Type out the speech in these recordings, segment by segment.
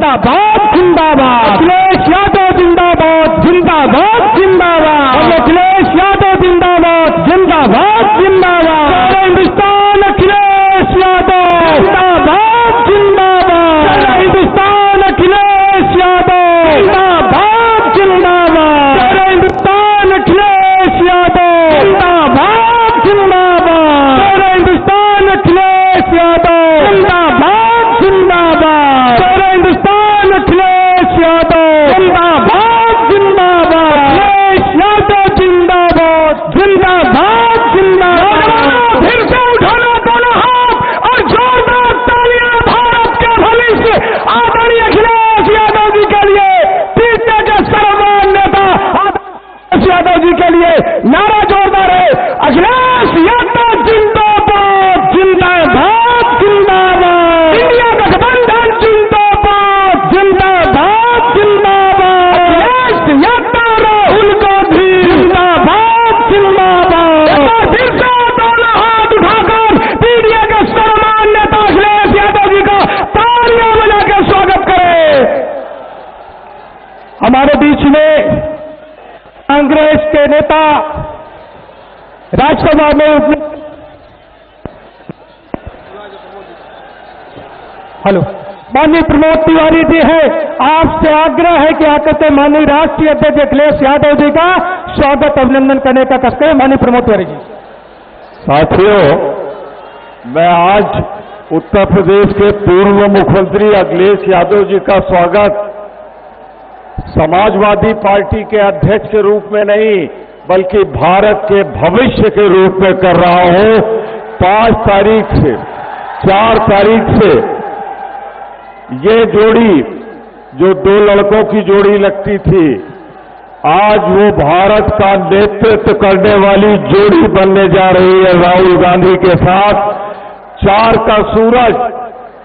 जिंदाबाद जिंदाबाद, अखिलेश यादव जिंदाबाद जिंदाबाद जिंदाबाद, अखिलेश यादव जिंदाबाद जिंदाबाद जिंदाबाद, हिंदुस्तान अखिलेश यादव जिंदाबाद जिंदाबाद, हिंदुस्तान अखिलेश यादव जिंदाबाद जिंदाबाद, हिंदुस्तान अखिलेश यादव जिंदाबाद जिंदाबाद, हिंदुस्तान अखिलेश यादव जिंदाबाद जिंदाबाद, हिंदुस्तान अखिलेश यादव जिंदाबाद जिंदाबाद, अखिलेश यादव जिंदाबाद जिंदाबाद जिंदाबाद। फिर से उठाना दोनों हाथ और जोरदार तालियां भारत के भविष्य आदरणीय अखिलेश यादव जी के लिए, पीछे के सर्वमान नेता अखिलेश यादव जी के लिए नारा जोरदार है, अखिलेश यादव जिंदाबाद जिंदाबाद जिंदाबाद, इंडिया गठबंधन जिंदाबाद जिंदाबाद जिंदाबाद, अखिलेश यादव राहुल गांधी जिंदाबाद जिंदाबाद। फिर से दोनों हाथ उठाकर पीडीए के सर्वमान नेता अखिलेश यादव जी का तालियां बजाकर स्वागत करें। हमारे बीच में कांग्रेस के नेता राज्यसभा में हेलो माननीय प्रमोद तिवारी जी है, आपसे आग्रह है कि आकर के माननीय राष्ट्रीय अध्यक्ष अखिलेश यादव जी का स्वागत अभिनंदन करने का कष्ट है। माननीय प्रमोद तिवारी जी। साथियों, मैं आज उत्तर प्रदेश के पूर्व मुख्यमंत्री अखिलेश यादव जी का स्वागत समाजवादी पार्टी के अध्यक्ष के रूप में नहीं बल्कि भारत के भविष्य के रूप में कर रहा हूं। 5 तारीख से 4 तारीख से ये जोड़ी जो 2 लड़कों की जोड़ी लगती थी, आज वो भारत का नेतृत्व करने वाली जोड़ी बनने जा रही है राहुल गांधी के साथ। 4 का सूरज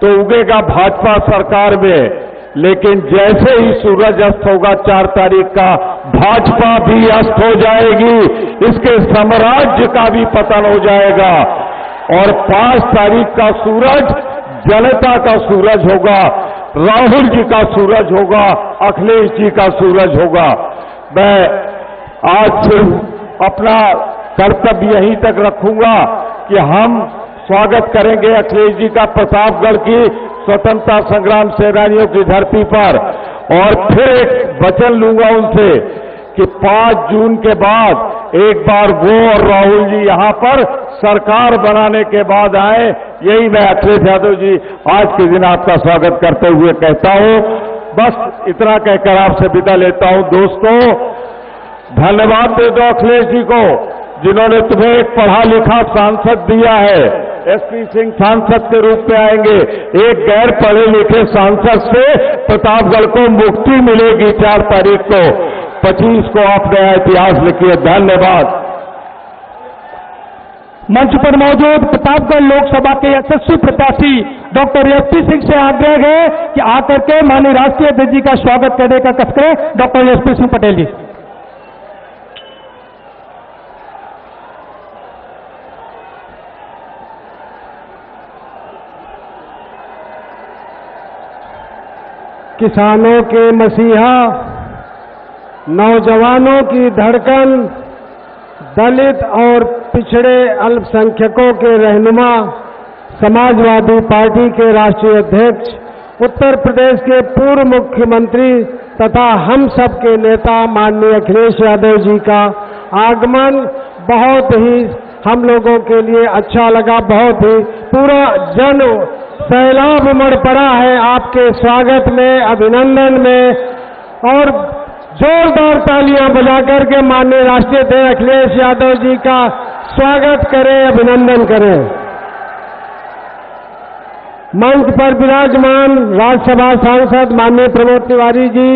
तो उगेगा भाजपा सरकार में, लेकिन जैसे ही सूरज अस्त होगा 4 तारीख का, भाजपा भी अस्त हो जाएगी, इसके साम्राज्य का भी पतन हो जाएगा। और 5 तारीख का सूरज जनता का सूरज होगा, राहुल जी का सूरज होगा, अखिलेश जी का सूरज होगा। मैं आज सिर्फ अपना कर्तव्य यहीं तक रखूंगा कि हम स्वागत करेंगे अखिलेश जी का प्रतापगढ़ की स्वतंत्रता संग्राम सेनानियों की धरती पर, और फिर एक वचन लूंगा उनसे कि 5 जून के बाद एक बार वो और राहुल जी यहां पर सरकार बनाने के बाद आए। यही मैं अखिलेश यादव जी आज के दिन आपका स्वागत करते हुए कहता हूं। बस इतना कहकर आपसे विदा लेता हूं। दोस्तों, धन्यवाद दे दो अखिलेश जी को जिन्होंने तुम्हें एक पढ़ा लिखा सांसद दिया है। एसपी सिंह सांसद के रूप में आएंगे। एक गैर पढ़े लिखे सांसद से प्रतापगढ़ को मुक्ति मिलेगी 4 तारीख को। 25 को आप नया इतिहास लिखिए। धन्यवाद। मंच पर मौजूद प्रतापगढ़ लोकसभा के यशस्वी प्रत्याशी डॉक्टर एसपी सिंह से आग्रह है कि आकर के माननीय राष्ट्रीय अध्यक्ष जी का स्वागत करने का कष्ट करें। डॉक्टर एसपी सिंह पटेल जी। किसानों के मसीहा, नौजवानों की धड़कन, दलित और पिछड़े अल्पसंख्यकों के रहनुमा, समाजवादी पार्टी के राष्ट्रीय अध्यक्ष, उत्तर प्रदेश के पूर्व मुख्यमंत्री तथा हम सब के नेता माननीय अखिलेश यादव जी का आगमन बहुत ही हम लोगों के लिए अच्छा लगा। बहुत ही पूरा जन सैलाब उमड़ पड़ा है आपके स्वागत में, अभिनंदन में, और जोरदार तालियां बजाकर के माननीय राष्ट्रीय अध्यक्ष अखिलेश यादव जी का स्वागत करें, अभिनंदन करें। मंच पर विराजमान राज्यसभा सांसद माननीय प्रमोद तिवारी जी,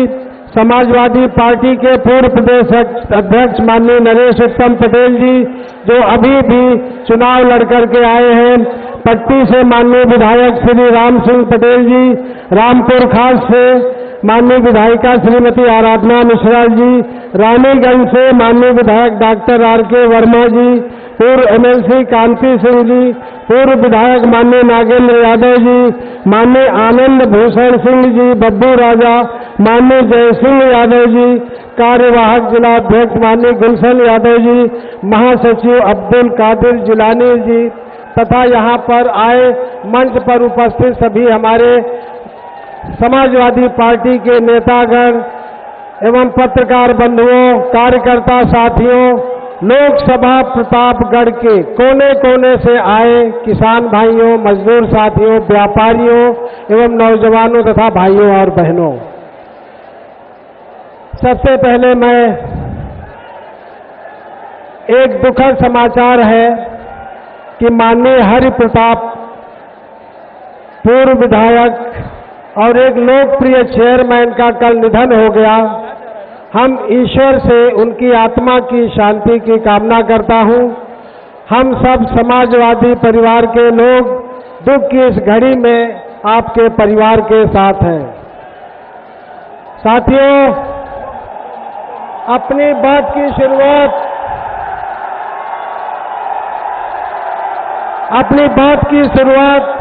समाजवादी पार्टी के पूर्व प्रदेश अध्यक्ष माननीय नरेश उत्तम पटेल जी, जो अभी भी चुनाव लड़कर के आए हैं, पट्टी से माननीय विधायक श्री राम सिंह पटेल जी, रामपुर खास से माननीय विधायिका श्रीमती आराधना मिश्रा जी, रानीगंज से माननीय विधायक डॉक्टर आर के वर्मा जी, पूर्व एमएलसी कांति सिंह जी, पूर्व विधायक माननीय नागेंद्र यादव जी, माननीय आनंद भूषण सिंह जी, बब्बू राजा, माननीय जय सिंह यादव जी, कार्यवाहक जिला अध्यक्ष माननीय गुलशन यादव जी, महासचिव अब्दुल कादिर जिलानी जी तथा यहाँ पर आए मंच पर उपस्थित सभी हमारे समाजवादी पार्टी के नेतागण एवं पत्रकार बंधुओं, कार्यकर्ता साथियों, लोकसभा प्रतापगढ़ के कोने कोने से आए किसान भाइयों, मजदूर साथियों, व्यापारियों एवं नौजवानों तथा भाइयों और बहनों, सबसे पहले मैं एक दुखद समाचार है कि माननीय हरि प्रताप पूर्व विधायक और एक लोकप्रिय चेयरमैन का कल निधन हो गया। हम ईश्वर से उनकी आत्मा की शांति की कामना करता हूं। हम सब समाजवादी परिवार के लोग दुख की इस घड़ी में आपके परिवार के साथ हैं। साथियों, अपनी बात की शुरुआत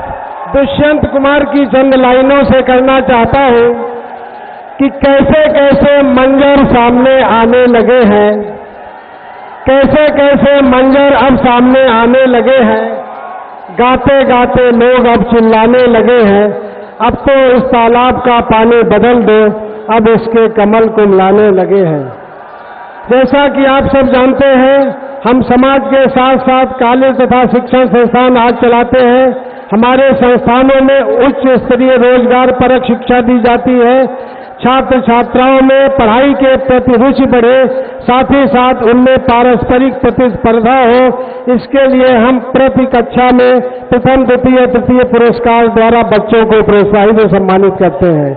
दुष्यंत कुमार की चंद लाइनों से करना चाहता हूं कि कैसे कैसे मंजर सामने आने लगे हैं, कैसे कैसे मंजर अब सामने आने लगे हैं। गाते गाते लोग अब चिल्लाने लगे हैं, अब तो इस तालाब का पानी बदल दो, अब इसके कमल कुमलाने लगे हैं। जैसा कि आप सब जानते हैं, हम समाज के साथ साथ कॉलेज तथा शिक्षण संस्थान आज चलाते हैं। हमारे संस्थानों में उच्च स्तरीय रोजगार परक शिक्षा दी जाती है। छात्र छात्राओं में पढ़ाई के प्रति रुचि बढ़े, साथ ही साथ उनमें पारस्परिक प्रतिस्पर्धा हो, इसके लिए हम प्रति कक्षा में प्रथम द्वितीय तृतीय पुरस्कार द्वारा बच्चों को प्रोत्साहित और सम्मानित करते हैं।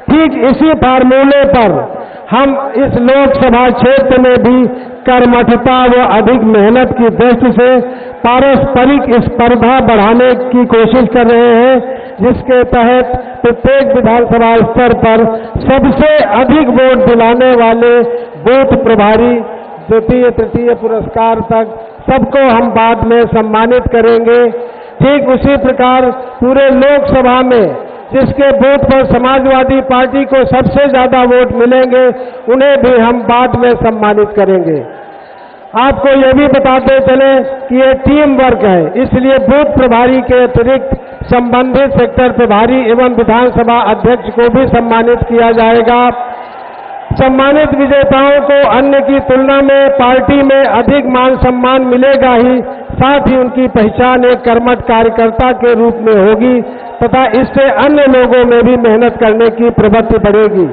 ठीक इसी फार्मूले पर हम इस लोकसभा क्षेत्र में भी कर्मठता व अधिक मेहनत की दृष्टि से पारस्परिक स्पर्धा बढ़ाने की कोशिश कर रहे हैं, जिसके तहत प्रत्येक विधानसभा स्तर पर सबसे अधिक वोट दिलाने वाले बूथ प्रभारी द्वितीय तृतीय पुरस्कार तक सबको हम बाद में सम्मानित करेंगे। ठीक उसी प्रकार पूरे लोकसभा में जिसके बूथ पर समाजवादी पार्टी को सबसे ज्यादा वोट मिलेंगे, उन्हें भी हम बाद में सम्मानित करेंगे। आपको यह भी बताते चले कि ये टीम वर्क है, इसलिए बूथ प्रभारी के अतिरिक्त संबंधित सेक्टर प्रभारी एवं विधानसभा अध्यक्ष को भी सम्मानित किया जाएगा। सम्मानित विजेताओं को अन्य की तुलना में पार्टी में अधिक मान सम्मान मिलेगा ही, साथ ही उनकी पहचान एक कर्मठ कार्यकर्ता के रूप में होगी तथा इससे अन्य लोगों में भी मेहनत करने की प्रवृत्ति बढ़ेगी।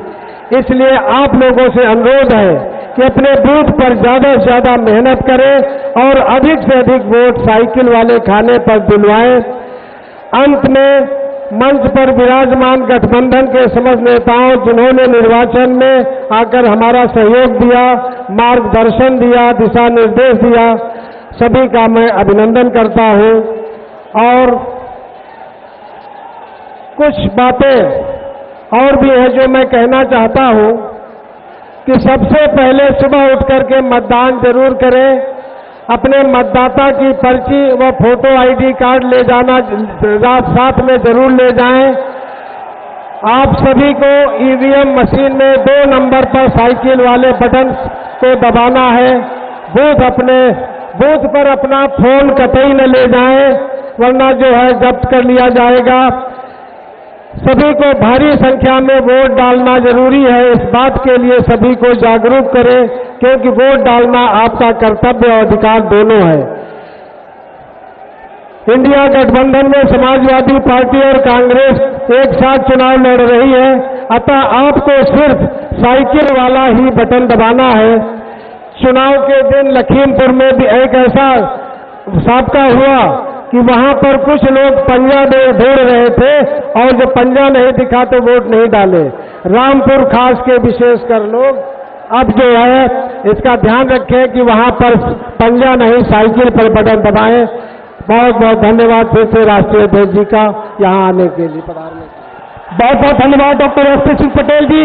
इसलिए आप लोगों से अनुरोध है कि अपने बूथ पर ज्यादा से ज्यादा मेहनत करें और अधिक से अधिक वोट साइकिल वाले खाने पर दिलवाएं। अंत में मंच पर विराजमान गठबंधन के समस्त नेताओं, जिन्होंने निर्वाचन में आकर हमारा सहयोग दिया, मार्गदर्शन दिया, दिशा निर्देश दिया, सभी का मैं अभिनंदन करता हूं। और कुछ बातें और भी है जो मैं कहना चाहता हूं कि सबसे पहले सुबह उठ करके मतदान जरूर करें। अपने मतदाता की पर्ची व फोटो आईडी कार्ड ले जाना साथ में जरूर ले जाएं। आप सभी को ईवीएम मशीन में 2 नंबर पर साइकिल वाले बटन को दबाना है। बूथ पर अपना फोन कतई न ले जाएं, वरना जो है जब्त कर लिया जाएगा। सभी को भारी संख्या में वोट डालना जरूरी है, इस बात के लिए सभी को जागरूक करें, क्योंकि वोट डालना आपका कर्तव्य और अधिकार दोनों है। इंडिया गठबंधन में समाजवादी पार्टी और कांग्रेस एक साथ चुनाव लड़ रही है, अतः आपको सिर्फ साइकिल वाला ही बटन दबाना है। चुनाव के दिन लखीमपुर में भी एक ऐसा साबका हुआ कि वहां पर कुछ लोग पंजा ढूंढ रहे थे और जब पंजा नहीं दिखा तो वोट नहीं डाले। रामपुर खास के विशेषकर लोग अब जो है इसका ध्यान रखें कि वहां पर पंजा नहीं, साइकिल पर बटन दबाएं। बहुत बहुत धन्यवाद फिर से राष्ट्रीय अध्यक्ष जी का यहाँ आने के लिए, पधारने के लिए। बहुत बहुत धन्यवाद डॉक्टर एसपी सिंह पटेल जी।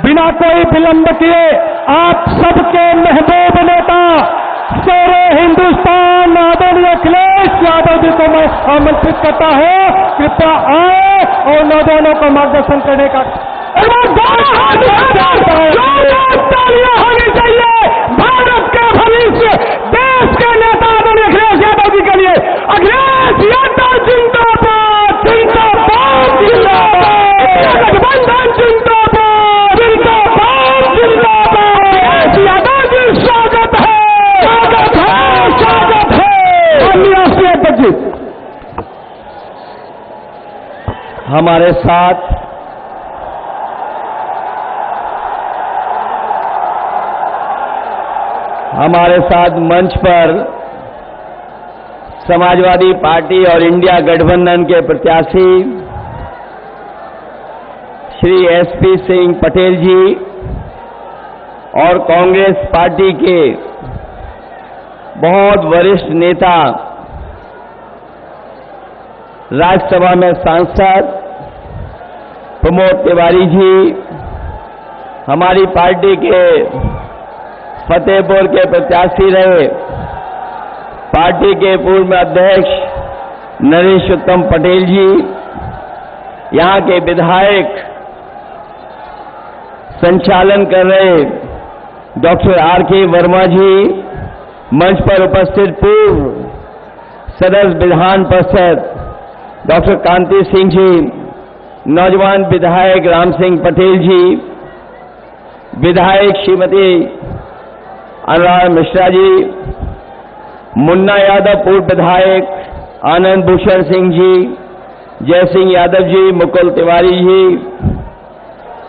बिना कोई विलंब किए आप सबके महबूब नेता सारे हिंदुस्तान आदरणीय अखिलेश यादव जी को मैं आमंत्रित करता हूं, कृपया आए और नौजवानों को मार्गदर्शन करने का तालियां होनी चाहिए। भारत के भविष्य, देश के नेता आदरणीय अखिलेश यादव जी के लिए। अखिलेश यादव जिंदाबाद, जिंदाबाद, जिंदाबाद, गठबंधन जिंदाबाद, जिंदाबाद, जिंदाबाद। अखिलेश यादव जी स्वागत है, स्वागत है, स्वागत है। माननीय राष्ट्रीय अध्यक्ष जी, हमारे साथ मंच पर समाजवादी पार्टी और इंडिया गठबंधन के प्रत्याशी श्री एसपी सिंह पटेल जी और कांग्रेस पार्टी के बहुत वरिष्ठ नेता, राज्यसभा में सांसद प्रमोद तिवारी जी, हमारी पार्टी के फतेहपुर के प्रत्याशी रहे पार्टी के पूर्व अध्यक्ष नरेश उत्तम पटेल जी, यहां के विधायक संचालन कर रहे डॉक्टर आर.के. वर्मा जी, मंच पर उपस्थित पूर्व सदस्य विधान परिषद डॉक्टर कांति सिंह जी, नौजवान विधायक राम सिंह पटेल जी, विधायक श्रीमती अनुराग मिश्रा जी, मुन्ना यादव पूर्व विधायक, आनंद भूषण सिंह जी, जय सिंह यादव जी, मुकुल तिवारी जी,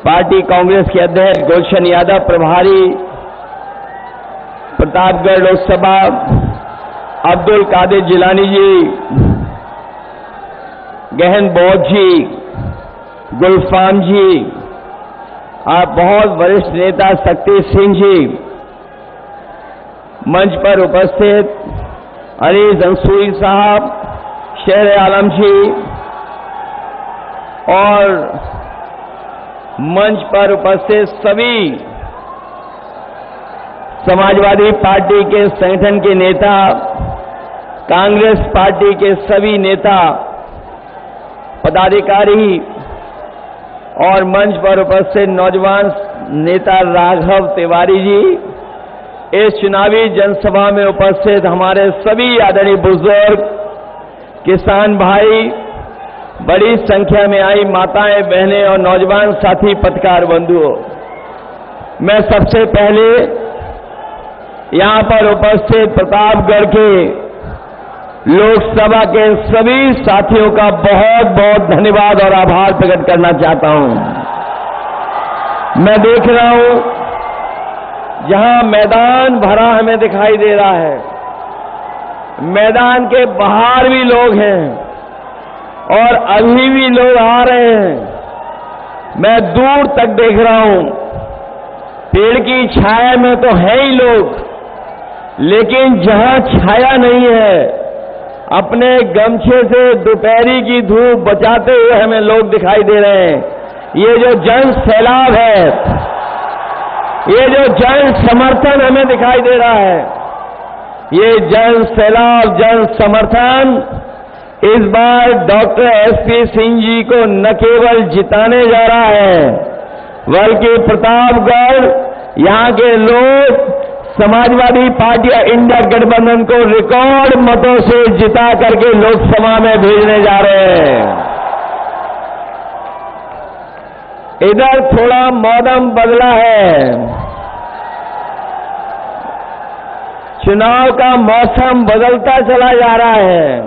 पार्टी कांग्रेस के अध्यक्ष गुलशन यादव प्रभारी, प्रतापगढ़ लोकसभा अब्दुल कादिर जिलानी जी, गहन बौद्ध जी, गुलफाम जी, आप बहुत वरिष्ठ नेता शक्ति सिंह जी, मंच पर उपस्थित अनीस अंसूरी साहब, शेर आलम जी और मंच पर उपस्थित सभी समाजवादी पार्टी के संगठन के नेता, कांग्रेस पार्टी के सभी नेता, पदाधिकारी और मंच पर उपस्थित नौजवान नेता राघव तिवारी जी, इस चुनावी जनसभा में उपस्थित हमारे सभी आदरणीय बुजुर्ग, किसान भाई, बड़ी संख्या में आई माताएं, बहनें और नौजवान साथी पत्रकार बंधुओं, मैं सबसे पहले यहां पर उपस्थित प्रतापगढ़ के लोकसभा के सभी साथियों का बहुत बहुत धन्यवाद और आभार प्रकट करना चाहता हूं। मैं देख रहा हूं जहां मैदान भरा हमें दिखाई दे रहा है, मैदान के बाहर भी लोग हैं और अभी भी लोग आ रहे हैं। मैं दूर तक देख रहा हूं, पेड़ की छाया में तो है ही लोग, लेकिन जहां छाया नहीं है, अपने गमछे से दोपहरी की धूप बचाते हुए हमें लोग दिखाई दे रहे हैं। ये जो जन सैलाब है, ये जो जन समर्थन हमें दिखाई दे रहा है, ये जन सैलाब, जन समर्थन इस बार डॉक्टर एसपी सिंह जी को न केवल जिताने जा रहा है, बल्कि प्रतापगढ़ यहां के लोग समाजवादी पार्टी और इंडिया गठबंधन को रिकॉर्ड मतों से जिता करके लोकसभा में भेजने जा रहे हैं। इधर थोड़ा मौसम बदला है, चुनाव का मौसम बदलता चला जा रहा है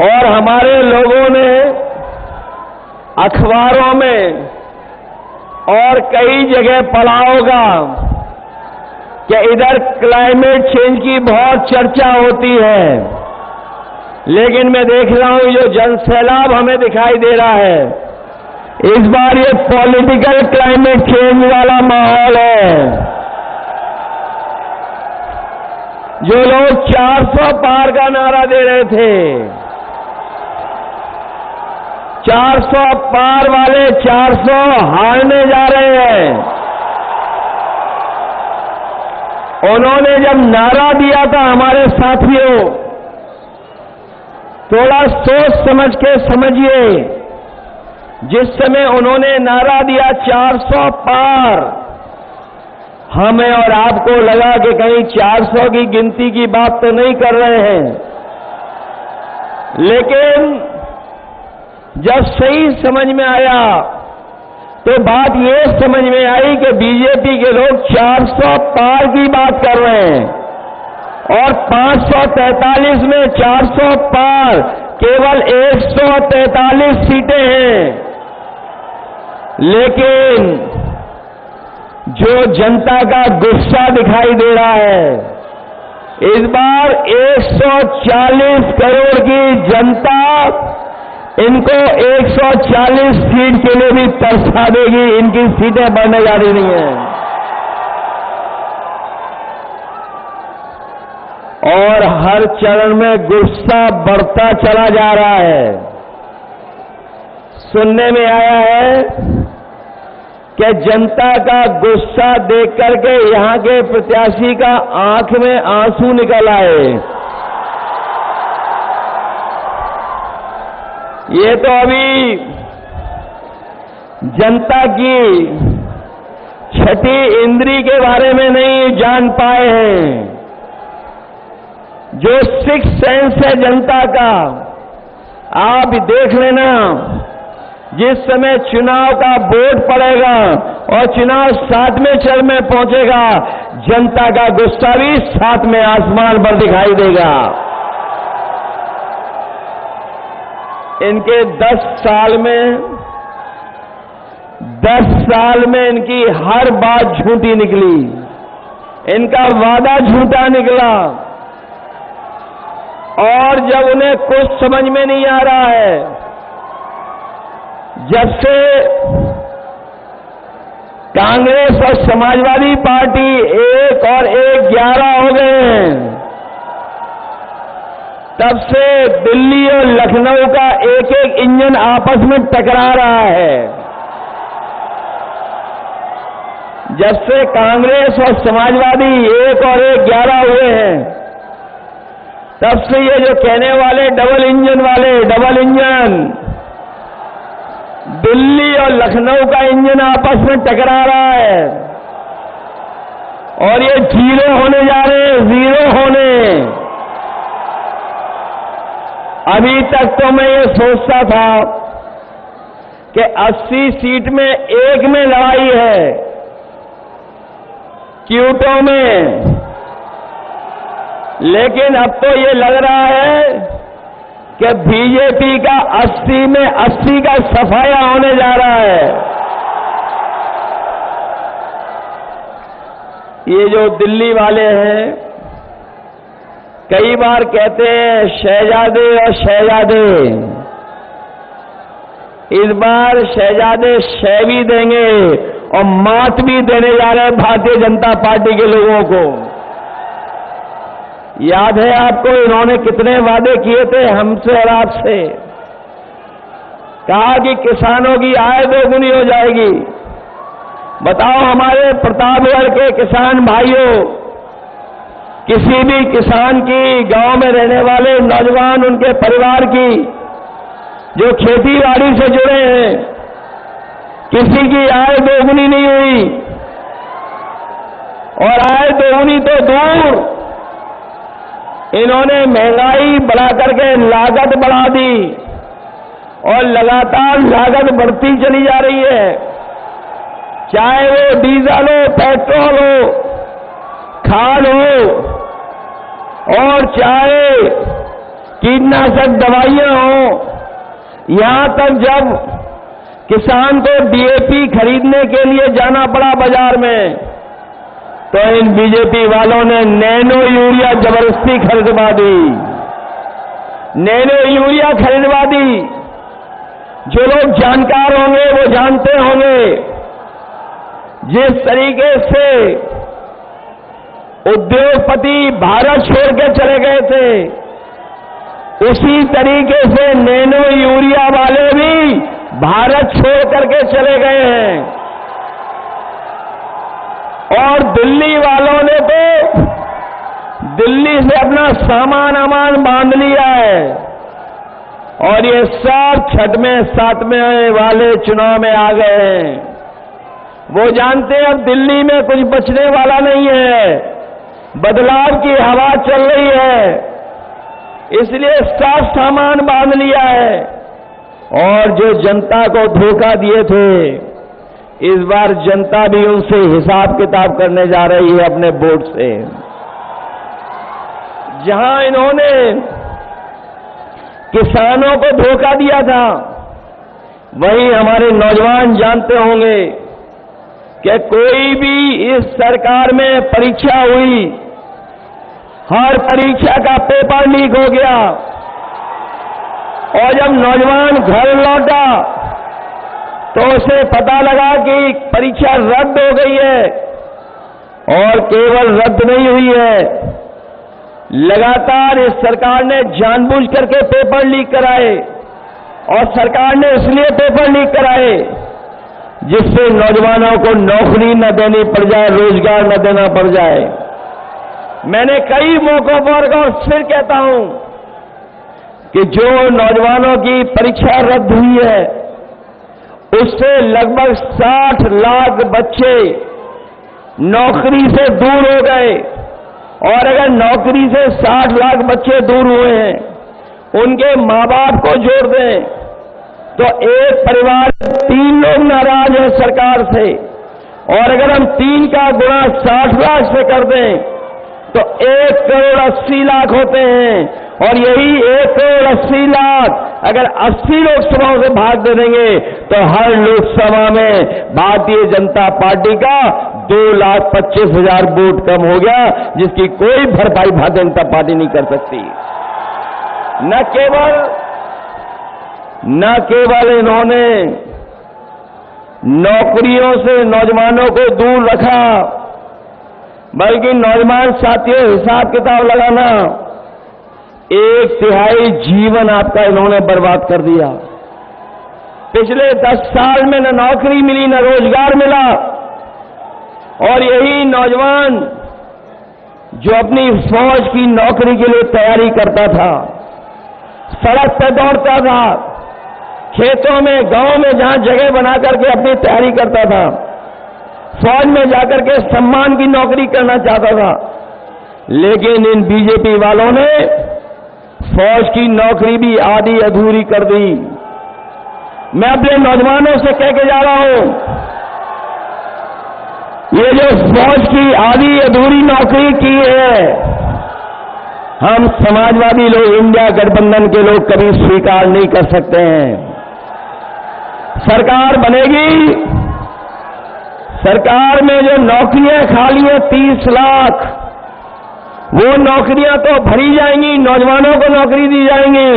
और हमारे लोगों ने अखबारों में और कई जगह पढ़ा होगा कि इधर क्लाइमेट चेंज की बहुत चर्चा होती है, लेकिन मैं देख रहा हूं जो जनसैलाब हमें दिखाई दे रहा है, इस बार ये पॉलिटिकल क्लाइमेट चेंज वाला माहौल है। जो लोग 400 पार का नारा दे रहे थे, 400 पार वाले 400 हारने जा रहे हैं। उन्होंने जब नारा दिया था हमारे साथियों, थोड़ा सोच समझ के समझिए, जिस समय उन्होंने नारा दिया 400 पार, हमें और आपको लगा कि कहीं 400 की गिनती की बात तो नहीं कर रहे हैं, लेकिन जब सही समझ में आया तो बात ये समझ में आई कि बीजेपी के लोग 400 पार की बात कर रहे हैं और 543 में 400 पार केवल 143 सीटें हैं। लेकिन जो जनता का गुस्सा दिखाई दे रहा है, इस बार 140 करोड़ की जनता इनको 140 सीट के लिए भी तरसा देगी, इनकी सीटें बढ़ने जा रही नहीं है। और हर चरण में गुस्सा बढ़ता चला जा रहा है। सुनने में आया है कि जनता का गुस्सा देख करके यहां के प्रत्याशी का आंख में आंसू निकल आए। ये तो अभी जनता की छठी इंद्री के बारे में नहीं जान पाए हैं। जो सिक्स सेंस है जनता का, आप देख लेना, जिस समय चुनाव का वोट पड़ेगा और चुनाव 7वें चरण में पहुंचेगा, जनता का गुस्सा भी 7वें आसमान पर दिखाई देगा। इनके 10 साल में इनकी हर बात झूठी निकली, इनका वादा झूठा निकला, और जब उन्हें कुछ समझ में नहीं आ रहा है, जब से कांग्रेस और समाजवादी पार्टी 1 और 1 11 हो गए हैं, तब से दिल्ली और लखनऊ का एक इंजन आपस में टकरा रहा है। जब से कांग्रेस और समाजवादी 1 और 1 11 हुए हैं, तब से ये जो कहने वाले डबल इंजन दिल्ली और लखनऊ का इंजन आपस में टकरा रहा है, और ये जीरो होने जा रहे हैं, जीरो होने। अभी तक तो मैं ये सोचता था कि 80 सीट में 1 में लड़ाई है, क्यूटों में, लेकिन अब तो ये लग रहा है कि बीजेपी का 80 में 80 का सफाया होने जा रहा है। ये जो दिल्ली वाले हैं, कई बार कहते हैं शहजादे और शहजादे, इस बार शहजादे शह भी देंगे और मात भी देने जा रहे हैं भारतीय जनता पार्टी के लोगों को। याद है आपको इन्होंने कितने वादे किए थे हमसे और आपसे? कहा कि किसानों की आय 2 गुनी हो जाएगी। बताओ हमारे प्रतापगढ़ के किसान भाइयों, किसी भी किसान की, गांव में रहने वाले नौजवान, उनके परिवार की जो खेती बाड़ी से जुड़े हैं, किसी की आय 2 गुनी नहीं हुई, और आय 2 गुनी तो दूर, इन्होंने महंगाई बढ़ा करके लागत बढ़ा दी, और लगातार लागत बढ़ती चली जा रही है। चाहे वो डीजल हो, पेट्रोल हो, खाद हो, और चाहे कीटनाशक दवाइयां हो, यहां तक जब किसान को डीएपी खरीदने के लिए जाना पड़ा बाजार में, तो इन बीजेपी वालों ने नैनो यूरिया जबरदस्ती खरीदवा दी, नैनो यूरिया खरीदवा दी। जो लोग जानकार होंगे वो जानते होंगे, जिस तरीके से उद्योगपति भारत छोड़ के चले गए थे, उसी तरीके से नैनो यूरिया वाले भी भारत छोड़ करके चले गए हैं। और दिल्ली वालों ने तो दिल्ली से अपना सामान अमान बांध लिया है और ये सब 6वें 7वें वाले चुनाव में आ गए हैं। वो जानते हैं अब दिल्ली में कुछ बचने वाला नहीं है, बदलाव की हवा चल रही है, इसलिए सब सामान बांध लिया है। और जो जनता को धोखा दिए थे, इस बार जनता भी उनसे हिसाब किताब करने जा रही है अपने वोट से। जहां इन्होंने किसानों को धोखा दिया था, वहीं हमारे नौजवान जानते होंगे कि कोई भी इस सरकार में परीक्षा हुई, हर परीक्षा का पेपर लीक हो गया और जब नौजवान घर लौटा तो उसे पता लगा कि परीक्षा रद्द हो गई है। और केवल रद्द नहीं हुई है, लगातार इस सरकार ने जानबूझ करके पेपर लीक कराए और सरकार ने इसलिए पेपर लीक कराए जिससे नौजवानों को नौकरी न देनी पड़ जाए, रोजगार न देना पड़ जाए। मैंने कई मौकों पर और फिर कहता हूं कि जो नौजवानों की परीक्षा रद्द हुई है उससे लगभग 60 लाख बच्चे नौकरी से दूर हो गए। और अगर नौकरी से 60 लाख बच्चे दूर हुए हैं, उनके मां बाप को जोड़ दें तो एक परिवार 3 लोग नाराज हैं सरकार से। और अगर हम 3 का गुणा 60 लाख से कर दें तो 1 करोड़ 80 लाख होते हैं। और यही 1 करोड़ 80 लाख अगर 80 लोकसभाओं से भाग दे देंगे तो हर लोकसभा में भारतीय जनता पार्टी का 2,25,000 वोट कम हो गया, जिसकी कोई भरपाई भारतीय जनता पार्टी नहीं कर सकती। न केवल इन्होंने नौकरियों से नौजवानों को दूर रखा, बल्कि नौजवान साथियों हिसाब किताब लगाना, 1/3 जीवन आपका इन्होंने बर्बाद कर दिया। पिछले 10 साल में न नौकरी मिली न रोजगार मिला। और यही नौजवान जो अपनी फौज की नौकरी के लिए तैयारी करता था, सड़क पर दौड़ता था, खेतों में गांव में जहां जगह बना करके अपनी तैयारी करता था, फौज में जाकर के सम्मान की नौकरी करना चाहता था, लेकिन इन बीजेपी वालों ने फौज की नौकरी भी आधी अधूरी कर दी। मैं अपने नौजवानों से कह के जा रहा हूं, ये जो फौज की आधी अधूरी नौकरी की है, हम समाजवादी लोग, इंडिया गठबंधन के लोग कभी स्वीकार नहीं कर सकते हैं। सरकार बनेगी, सरकार में जो नौकरियां खाली हैं 30 लाख, वो नौकरियां तो भरी जाएंगी, नौजवानों को नौकरी दी जाएंगी।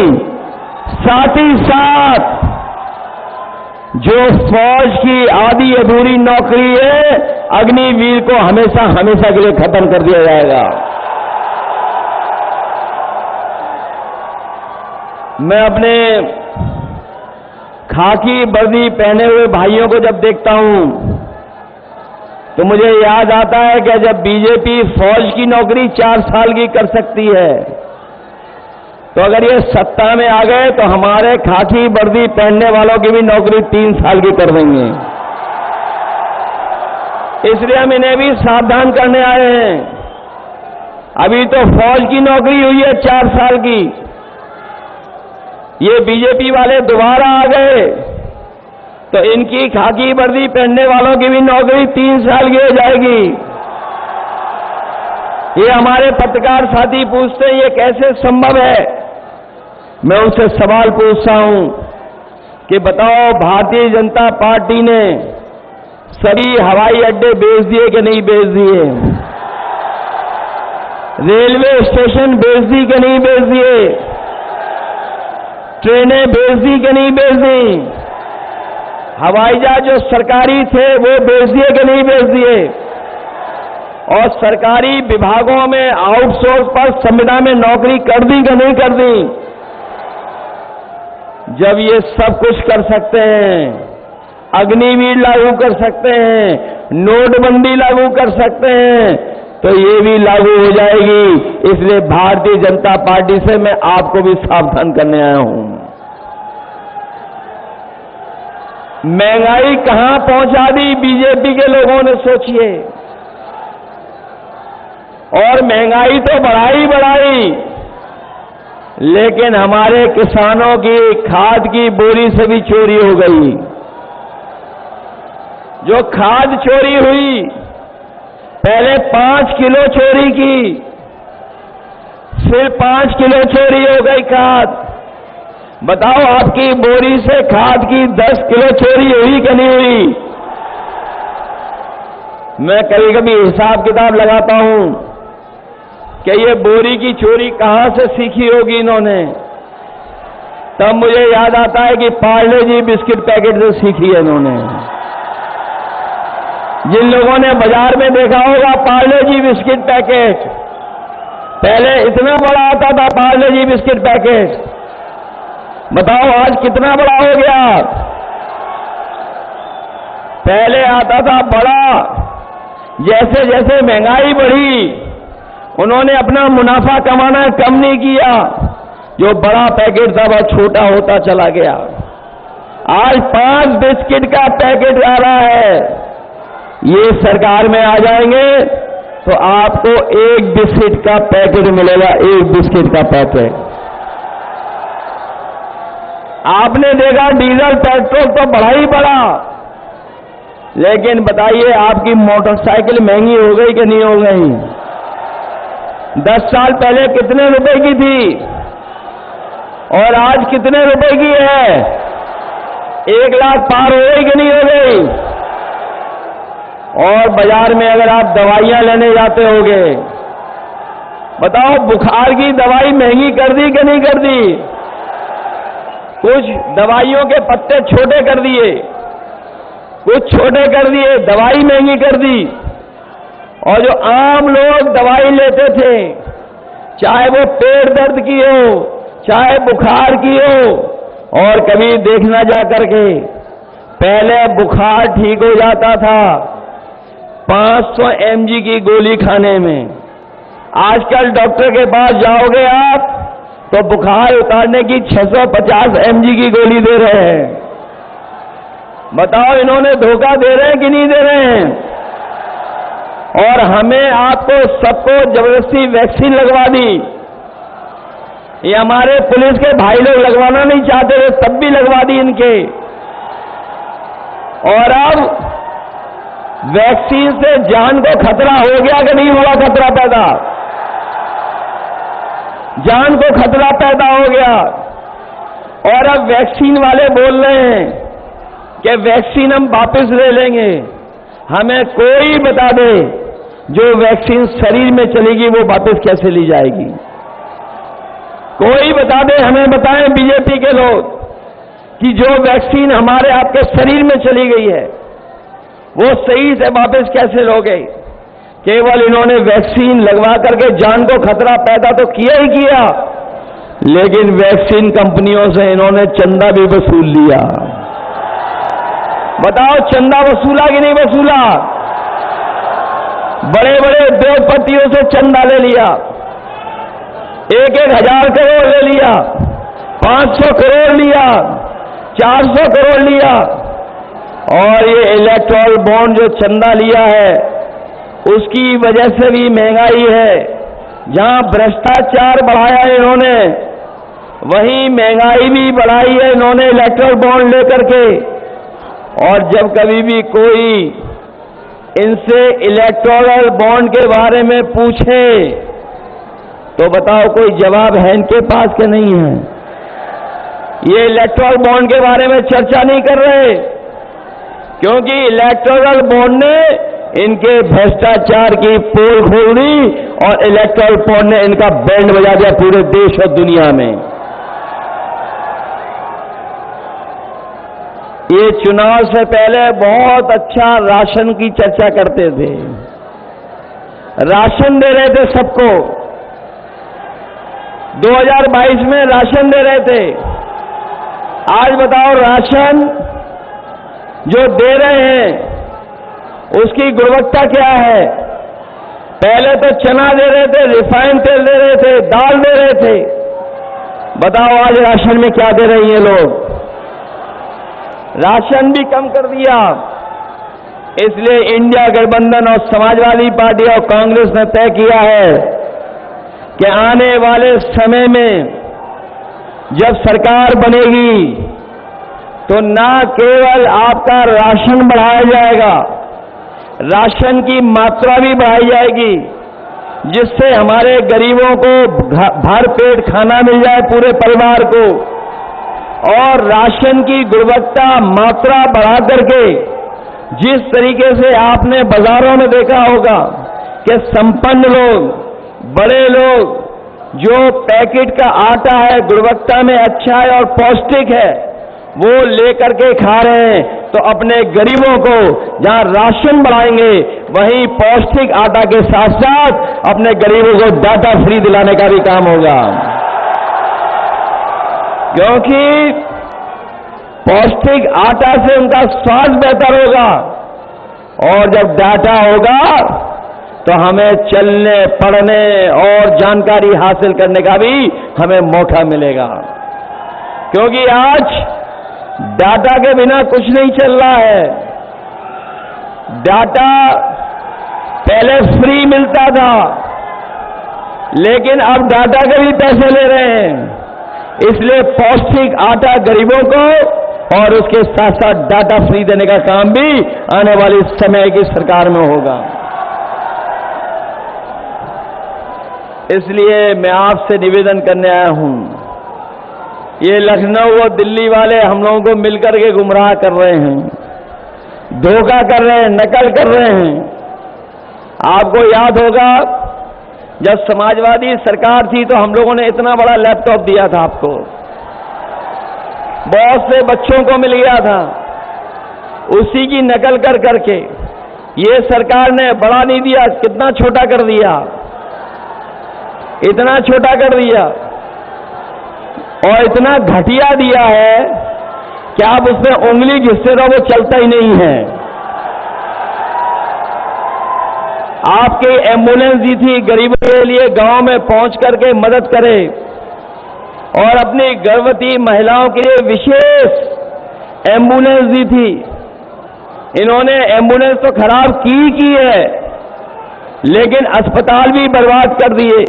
साथ ही साथ जो फौज की आधी अधूरी नौकरी है, अग्निवीर को हमेशा हमेशा के लिए खत्म कर दिया जाएगा। मैं अपने खाकी वर्दी पहने हुए भाइयों को जब देखता हूं तो मुझे याद आता है कि जब बीजेपी फौज की नौकरी 4 साल की कर सकती है, तो अगर ये सत्ता में आ गए तो हमारे खाकी वर्दी पहनने वालों की भी नौकरी 3 साल की कर देंगे। इसलिए हम इन्हें भी सावधान करने आए हैं। अभी तो फौज की नौकरी हुई है 4 साल की, ये बीजेपी वाले दोबारा आ गए तो इनकी खाकी वर्दी पहनने वालों की भी नौकरी 3 साल की हो जाएगी। ये हमारे पत्रकार साथी पूछते हैं ये कैसे संभव है। मैं उनसे सवाल पूछता हूं कि बताओ, भारतीय जनता पार्टी ने सभी हवाई अड्डे बेच दिए कि नहीं बेच दिए? रेलवे स्टेशन बेच दी कि नहीं बेच दिए? ट्रेनें बेच दी कि नहीं बेच दी? हवाई जहाज जो सरकारी थे वो बेच दिए कि नहीं बेच दिए? और सरकारी विभागों में आउटसोर्स पर संविदा में नौकरी कर दी कि नहीं कर दी? जब ये सब कुछ कर सकते हैं, अग्निवीर लागू कर सकते हैं, नोटबंदी लागू कर सकते हैं, तो ये भी लागू हो जाएगी। इसलिए भारतीय जनता पार्टी से मैं आपको भी सावधान करने आया हूं। महंगाई कहां पहुंचा दी बीजेपी के लोगों ने, सोचिए। और महंगाई तो बढ़ाई, लेकिन हमारे किसानों की खाद की बोरी से भी चोरी हो गई। जो खाद चोरी हुई, पहले 5 किलो चोरी की, फिर 5 किलो चोरी हो गई खाद। बताओ, आपकी बोरी से खाद की 10 किलो चोरी हुई कि नहीं हुई? मैं कभी कभी हिसाब किताब लगाता हूं कि ये बोरी की चोरी कहां से सीखी होगी इन्होंने। तब मुझे याद आता है कि पार्ले जी बिस्किट पैकेट से सीखी है इन्होंने। जिन लोगों ने बाजार में देखा होगा पार्ले जी बिस्किट पैकेट, पहले इतना बड़ा आता था पार्ले जी बिस्किट पैकेट, बताओ आज कितना बड़ा हो गया। पहले आता था बड़ा, जैसे जैसे महंगाई बढ़ी उन्होंने अपना मुनाफा कमाना कम नहीं किया, जो बड़ा पैकेट था वह छोटा होता चला गया। आज 5 बिस्किट का पैकेट आ रहा है। ये सरकार में आ जाएंगे तो आपको 1 बिस्किट का पैकेट मिलेगा, 1 बिस्किट का पैकेट। आपने देखा डीजल पेट्रोल तो बढ़ा ही बढ़ा, लेकिन बताइए आपकी मोटरसाइकिल महंगी हो गई कि नहीं हो गई? 10 साल पहले कितने रुपए की थी और आज कितने रुपए की है? 1 लाख पार हो गई कि नहीं हो गई? और बाजार में अगर आप दवाइयां लेने जाते होगे, बताओ बुखार की दवाई महंगी कर दी कि नहीं कर दी? कुछ दवाइयों के पत्ते छोटे कर दिए, कुछ छोटे कर दिए, दवाई महंगी कर दी। और जो आम लोग दवाई लेते थे, चाहे वो पेट दर्द की हो, चाहे बुखार की हो, और कभी देखना जा करके पहले बुखार ठीक हो जाता था 500 mg की गोली खाने में। आजकल डॉक्टर के पास जाओगे आप तो बुखार उतारने की 650 mg की गोली दे रहे हैं। बताओ इन्होंने धोखा दे रहे हैं कि नहीं दे रहे हैं? और हमें आपको सबको जबरदस्ती वैक्सीन लगवा दी। ये हमारे पुलिस के भाई लोग लगवाना नहीं चाहते थे, तब भी लगवा दी इनके। और अब वैक्सीन से जान को खतरा हो गया कि नहीं हुआ खतरा पैदा? जान को खतरा पैदा हो गया। और अब वैक्सीन वाले बोल रहे हैं कि वैक्सीन हम वापस ले लेंगे। हमें कोई बता दे जो वैक्सीन शरीर में चलेगी वो वापस कैसे ली जाएगी? कोई बता दे, हमें बताएं बीजेपी के लोग कि जो वैक्सीन हमारे आपके शरीर में चली गई है वो सही से वापस कैसे लोगे? केवल इन्होंने वैक्सीन लगवा करके जान को खतरा पैदा तो किया ही किया, लेकिन वैक्सीन कंपनियों से इन्होंने चंदा भी वसूल लिया। बताओ चंदा वसूला कि नहीं वसूला? बड़े बड़े उद्योगपतियों से चंदा ले लिया, 1-1 हजार करोड़ ले लिया, 500 करोड़ लिया, 400 करोड़ लिया। और ये इलेक्टोरल बॉन्ड जो चंदा लिया है उसकी वजह से भी महंगाई है। जहां भ्रष्टाचार बढ़ाया इन्होंने, वहीं महंगाई भी बढ़ाई है इन्होंने इलेक्टोरल बॉन्ड लेकर के। और जब कभी भी कोई इनसे इलेक्टोरल बॉन्ड के बारे में पूछे तो बताओ कोई जवाब है इनके पास कि नहीं है? ये इलेक्टोरल बॉन्ड के बारे में चर्चा नहीं कर रहे, क्योंकि इलेक्टोरल बॉन्ड ने इनके भ्रष्टाचार की पोल खोल दी और इलेक्टोरल बॉन्ड ने इनका बैंड बजा दिया पूरे देश और दुनिया में। ये चुनाव से पहले बहुत अच्छा राशन की चर्चा करते थे, राशन दे रहे थे सबको, 2022 में राशन दे रहे थे। आज बताओ राशन जो दे रहे हैं उसकी गुणवत्ता क्या है? पहले तो चना दे रहे थे, रिफाइंड तेल दे रहे थे, दाल दे रहे थे। बताओ आज राशन में क्या दे रही हैं लोग? राशन भी कम कर दिया। इसलिए इंडिया गठबंधन और समाजवादी पार्टी और कांग्रेस ने तय किया है कि आने वाले समय में जब सरकार बनेगी तो न केवल आपका राशन बढ़ाया जाएगा, राशन की मात्रा भी बढ़ाई जाएगी, जिससे हमारे गरीबों को भर पेट खाना मिल जाए पूरे परिवार को, और राशन की गुणवत्ता मात्रा बढ़ा करके जिस तरीके से आपने बाजारों में देखा होगा कि संपन्न लोग, बड़े लोग जो पैकेट का आटा है गुणवत्ता में अच्छा है और पौष्टिक है वो लेकर के खा रहे हैं, तो अपने गरीबों को जहां राशन बढ़ाएंगे वहीं पौष्टिक आटा के साथ साथ अपने गरीबों को डाटा फ्री दिलाने का भी काम होगा। क्योंकि पौष्टिक आटा से उनका स्वास्थ्य बेहतर होगा, और जब डाटा होगा तो हमें चलने, पढ़ने और जानकारी हासिल करने का भी हमें मौका मिलेगा। क्योंकि आज डाटा के बिना कुछ नहीं चल रहा है। डाटा पहले फ्री मिलता था, लेकिन अब डाटा के भी पैसे ले रहे हैं। इसलिए पौष्टिक आटा गरीबों को और उसके साथ साथ डाटा फ्री देने का काम भी आने वाली समय की सरकार में होगा। इसलिए मैं आपसे निवेदन करने आया हूं, ये लखनऊ और दिल्ली वाले हम लोगों को मिलकर के गुमराह कर रहे हैं, धोखा कर रहे हैं, नकल कर रहे हैं। आपको याद होगा जब समाजवादी सरकार थी तो हम लोगों ने इतना बड़ा लैपटॉप दिया था आपको, बहुत से बच्चों को मिल गया था, उसी की नकल कर करके ये सरकार ने बड़ा नहीं दिया, कितना छोटा कर दिया, इतना छोटा कर दिया और इतना घटिया दिया है कि आप उसमें उंगली घिसते रहो वो चलता ही नहीं है। आपकी एम्बुलेंस दी थी गरीबों के लिए गांव में पहुंच करके मदद करे, और अपनी गर्भवती महिलाओं के लिए विशेष एम्बुलेंस दी थी। इन्होंने एम्बुलेंस तो खराब की है, लेकिन अस्पताल भी बर्बाद कर दिए।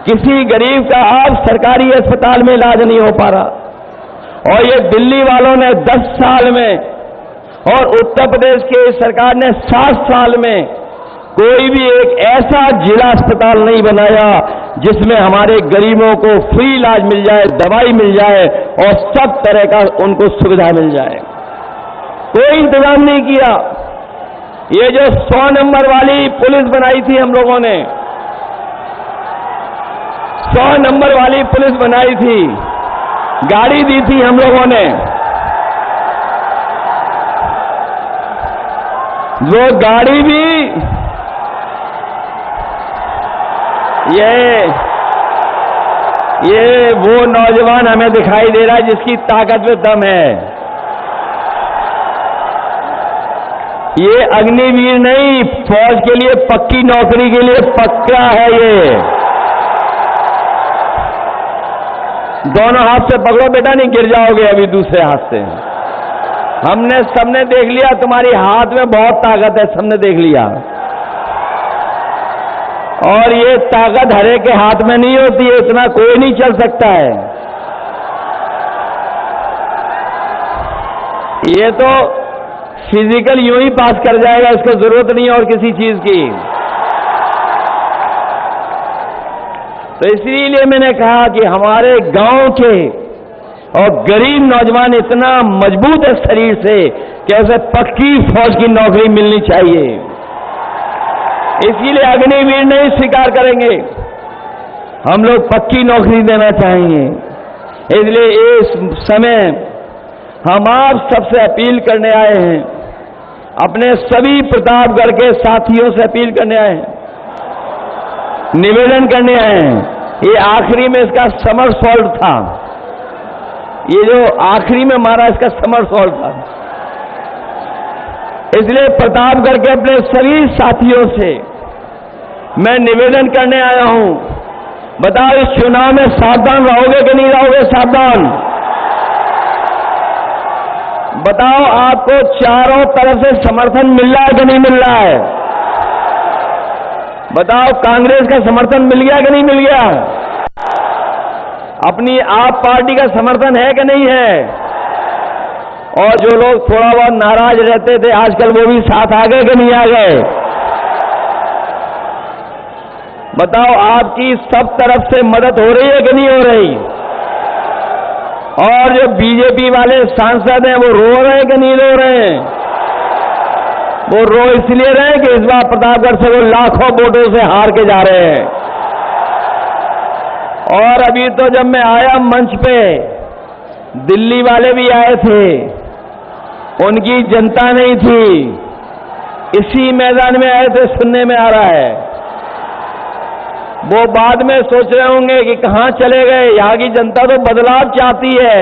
किसी गरीब का अब सरकारी अस्पताल में इलाज नहीं हो पा रहा। और ये दिल्ली वालों ने 10 साल में और उत्तर प्रदेश की सरकार ने 7 साल में कोई भी एक ऐसा जिला अस्पताल नहीं बनाया जिसमें हमारे गरीबों को फ्री इलाज मिल जाए, दवाई मिल जाए और सब तरह का उनको सुविधा मिल जाए। कोई इंतजाम नहीं किया। ये जो 100 नंबर वाली पुलिस बनाई थी हम लोगों ने, 100 नंबर वाली पुलिस बनाई थी, गाड़ी दी थी हम लोगों ने, वो गाड़ी भी ये वो नौजवान हमें दिखाई दे रहा है जिसकी ताकत में दम है। ये अग्निवीर नहीं, फौज के लिए पक्की नौकरी के लिए पक्का है। ये दोनों हाथ से पकड़ो बेटा, नहीं गिर जाओगे अभी दूसरे हाथ से। हमने सबने देख लिया तुम्हारी हाथ में बहुत ताकत है, सबने देख लिया। और ये ताकत हरे के हाथ में नहीं होती है, इतना कोई नहीं चल सकता है। ये तो फिजिकल यूं ही पास कर जाएगा, इसको जरूरत नहीं है और किसी चीज की। तो इसीलिए मैंने कहा कि हमारे गांव के और गरीब नौजवान इतना मजबूत है शरीर से कि उसे पक्की फौज की नौकरी मिलनी चाहिए। इसीलिए अग्निवीर नहीं स्वीकार करेंगे, हम लोग पक्की नौकरी देना चाहेंगे। इसलिए इस समय हम आप सबसे अपील करने आए हैं, अपने सभी प्रतापगढ़ के साथियों से अपील करने आए हैं, निवेदन करने आए हैं। ये आखिरी में इसका समर सॉल्ट था, ये जो आखिरी में मारा इसका समर सॉल्ट था। इसलिए प्रतापगढ़ के अपने सभी साथियों से मैं निवेदन करने आया हूं, बताओ इस चुनाव में सावधान रहोगे कि नहीं रहोगे? सावधान। बताओ आपको चारों तरफ से समर्थन मिल रहा है कि नहीं मिल रहा है? बताओ कांग्रेस का समर्थन मिल गया कि नहीं मिल गया? अपनी आप पार्टी का समर्थन है कि नहीं है? और जो लोग थोड़ा बहुत नाराज रहते थे आजकल वो भी साथ आ गए कि नहीं आ गए? बताओ आपकी सब तरफ से मदद हो रही है कि नहीं हो रही? और जो बीजेपी वाले सांसद हैं वो रो रहे हैं कि नहीं रो रहे हैं? वो रो इसलिए रहे हैं कि इस बार प्रतापगढ़ से वो लाखों वोटों से हार के जा रहे हैं। और अभी तो जब मैं आया मंच पे, दिल्ली वाले भी आए थे, उनकी जनता नहीं थी, इसी मैदान में आए थे, सुनने में आ रहा है। वो बाद में सोच रहे होंगे कि कहां चले गए, यहां की जनता तो बदलाव चाहती है,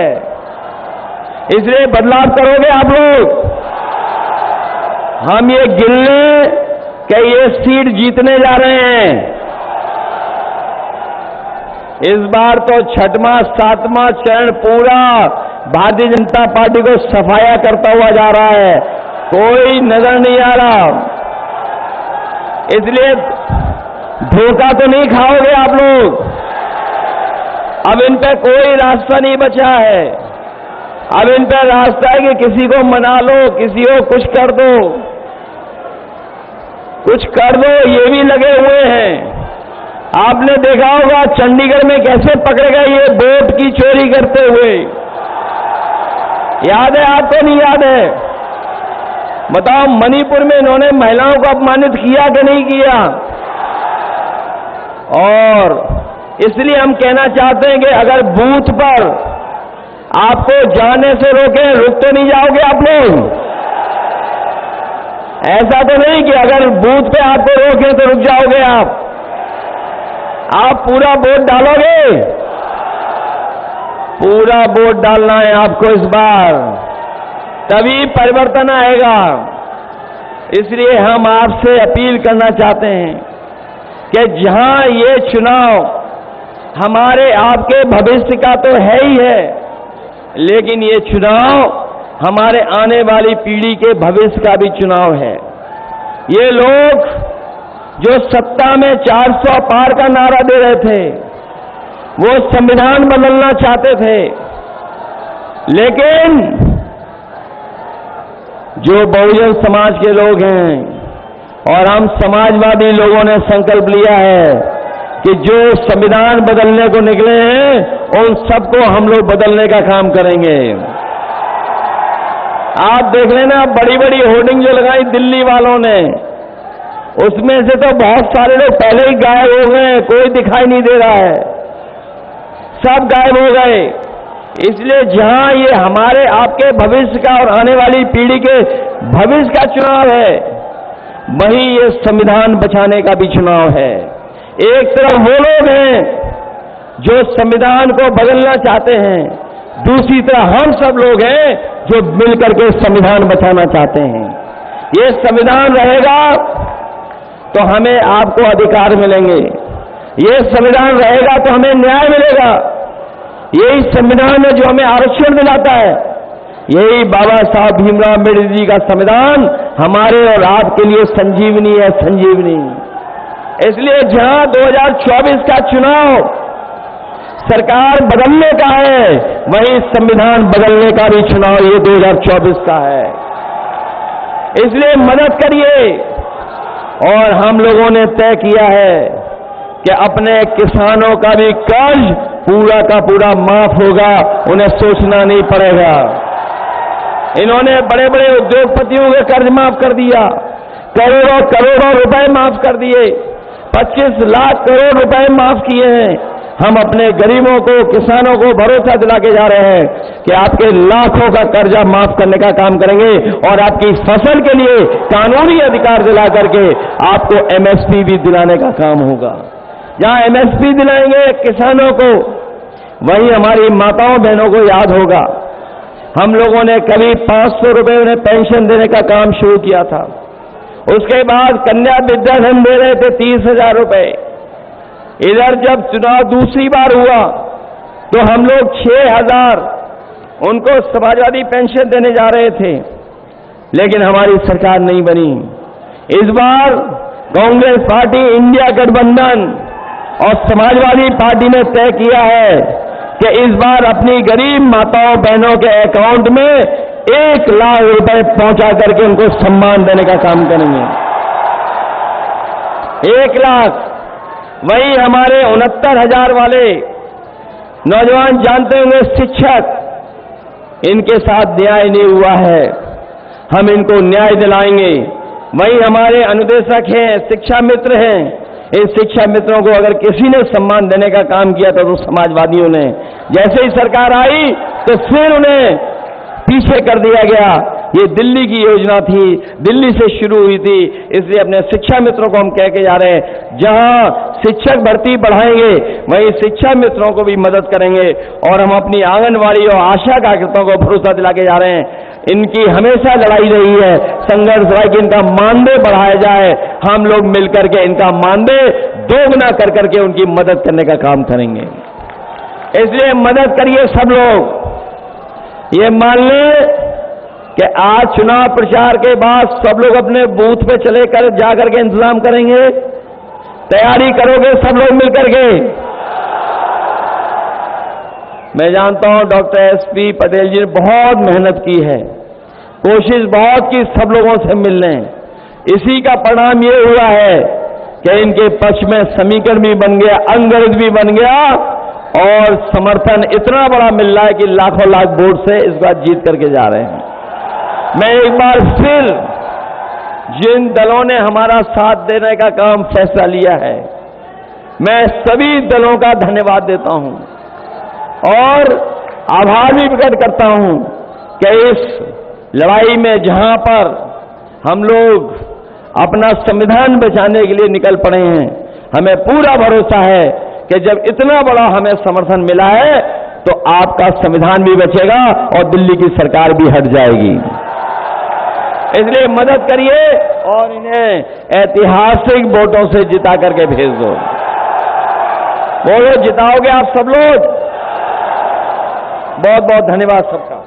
इसलिए बदलाव करोगे आप लोग। हम ये गिन लें कि ये सीट जीतने जा रहे हैं। इस बार तो छठवां सातवां चरण पूरा भारतीय जनता पार्टी को सफाया करता हुआ जा रहा है, कोई नजर नहीं आ रहा। इसलिए धोखा तो नहीं खाओगे आप लोग। अब इन पे कोई रास्ता नहीं बचा है। अब इन पे रास्ता है कि किसी को मना लो, किसी को कुछ कर दो, कुछ कर दो, ये भी लगे हुए हैं। आपने देखा होगा चंडीगढ़ में कैसे पकड़े गए ये वोट की चोरी करते हुए, याद है आपको? नहीं याद है? बताओ मणिपुर में इन्होंने महिलाओं को अपमानित किया कि नहीं किया? और इसलिए हम कहना चाहते हैं कि अगर बूथ पर आपको जाने से रोके, रुक तो नहीं जाओगे आप लोग? ऐसा तो नहीं कि अगर बूथ पे आपको रोके तो रुक जाओगे आप पूरा वोट डालोगे? पूरा वोट डालना है आपको इस बार, तभी परिवर्तन आएगा। इसलिए हम आपसे अपील करना चाहते हैं कि जहां ये चुनाव हमारे आपके भविष्य का तो है ही है, लेकिन ये चुनाव हमारे आने वाली पीढ़ी के भविष्य का भी चुनाव है। ये लोग जो सत्ता में 400 पार का नारा दे रहे थे, वो संविधान बदलना चाहते थे, लेकिन जो बहुजन समाज के लोग हैं और हम समाजवादी लोगों ने संकल्प लिया है कि जो संविधान बदलने को निकले हैं उन सबको हम लोग बदलने का काम करेंगे। आप देख लेना बड़ी बड़ी होर्डिंग जो लगाई दिल्ली वालों ने, उसमें से तो बहुत सारे लोग पहले ही गायब हो गए, कोई दिखाई नहीं दे रहा है, सब गायब हो गए। इसलिए जहां ये हमारे आपके भविष्य का और आने वाली पीढ़ी के भविष्य का चुनाव है, वहीं ये संविधान बचाने का भी चुनाव है। एक तरफ वो लोग हैं जो संविधान को बदलना चाहते हैं, दूसरी तरफ हम सब लोग हैं जो मिलकर के संविधान बचाना चाहते हैं। ये संविधान रहेगा तो हमें आपको अधिकार मिलेंगे, ये संविधान रहेगा तो हमें न्याय मिलेगा। यही संविधान है जो हमें आरक्षण दिलाता है। यही बाबा साहब भीमराव अम्बेडकर जी का संविधान हमारे और आपके लिए संजीवनी है, संजीवनी। इसलिए जहां 2024 का चुनाव सरकार बदलने का है, वहीं संविधान बदलने का भी चुनाव ये 2024 का है। इसलिए मदद करिए। और हम लोगों ने तय किया है कि अपने किसानों का भी कर्ज पूरा का पूरा माफ होगा, उन्हें सोचना नहीं पड़ेगा। इन्होंने बड़े बड़े उद्योगपतियों के कर्ज माफ कर दिया, करोड़ों करोड़ों रुपए माफ कर दिए, 25 लाख करोड़ रुपए माफ किए हैं। हम अपने गरीबों को, किसानों को भरोसा दिला के जा रहे हैं कि आपके लाखों का कर्जा माफ करने का काम करेंगे और आपकी फसल के लिए कानूनी अधिकार दिला करके आपको एमएसपी भी दिलाने का काम होगा। जहां एमएसपी दिलाएंगे किसानों को, वहीं हमारी माताओं बहनों को याद होगा, हम लोगों ने कभी 500 रुपए उन्हें पेंशन देने का काम शुरू किया था। उसके बाद कन्या विद्याधन दे रहे थे 30,000 रुपए। इधर जब चुनाव दूसरी बार हुआ तो हम लोग 6,000 उनको समाजवादी पेंशन देने जा रहे थे, लेकिन हमारी सरकार नहीं बनी। इस बार कांग्रेस पार्टी, इंडिया गठबंधन और समाजवादी पार्टी ने तय किया है कि इस बार अपनी गरीब माताओं बहनों के अकाउंट में 1 लाख रुपए पहुंचा करके उनको सम्मान देने का काम करेंगे। 1 लाख। वहीं हमारे 69,000 वाले नौजवान जानते होंगे शिक्षक, इनके साथ न्याय नहीं हुआ है, हम इनको न्याय दिलाएंगे। वहीं हमारे अनुदेशक हैं, शिक्षा मित्र हैं, इन शिक्षा मित्रों को अगर किसी ने सम्मान देने का काम किया तो समाजवादियों ने, जैसे ही सरकार आई तो फिर उन्हें पीछे कर दिया गया। ये दिल्ली की योजना थी, दिल्ली से शुरू हुई थी, इसलिए अपने शिक्षा मित्रों को हम कह के जा रहे हैं, जहां शिक्षक भर्ती बढ़ाएंगे वहीं शिक्षा मित्रों को भी मदद करेंगे। और हम अपनी आंगनवाड़ी और आशा कार्यकर्ताओं को भरोसा दिला के जा रहे हैं, इनकी हमेशा लड़ाई रही है, संघर्ष रहा कि इनका मानदेय बढ़ाया जाए। हम लोग मिलकर के इनका मानदेय दोगुना कर करके उनकी मदद करने का काम करेंगे। इसलिए मदद करिए सब लोग। ये मान लें कि आज चुनाव प्रचार के बाद सब लोग अपने बूथ पे चले कर जाकर के इंतजाम करेंगे। तैयारी करोगे सब लोग मिलकर के? मैं जानता हूं डॉक्टर एसपी पटेल जी ने बहुत मेहनत की है, कोशिश बहुत की सब लोगों से मिलने। इसी का परिणाम ये हुआ है कि इनके पक्ष में समीकरण भी बन गया, अंगगणित भी बन गया और समर्थन इतना बड़ा मिल रहा है कि लाखों लाख वोट से इस बार जीत करके जा रहे हैं। मैं एक बार फिर जिन दलों ने हमारा साथ देने का काम फैसला लिया है, मैं सभी दलों का धन्यवाद देता हूं और आभार भी प्रकट करता हूं कि इस लड़ाई में जहां पर हम लोग अपना संविधान बचाने के लिए निकल पड़े हैं, हमें पूरा भरोसा है कि जब इतना बड़ा हमें समर्थन मिला है तो आपका संविधान भी बचेगा और दिल्ली की सरकार भी हट जाएगी। इसलिए मदद करिए और इन्हें ऐतिहासिक वोटों से जिता करके भेज दो। बोलो, जिताओगे आप सब लोग। बहुत बहुत धन्यवाद सबका।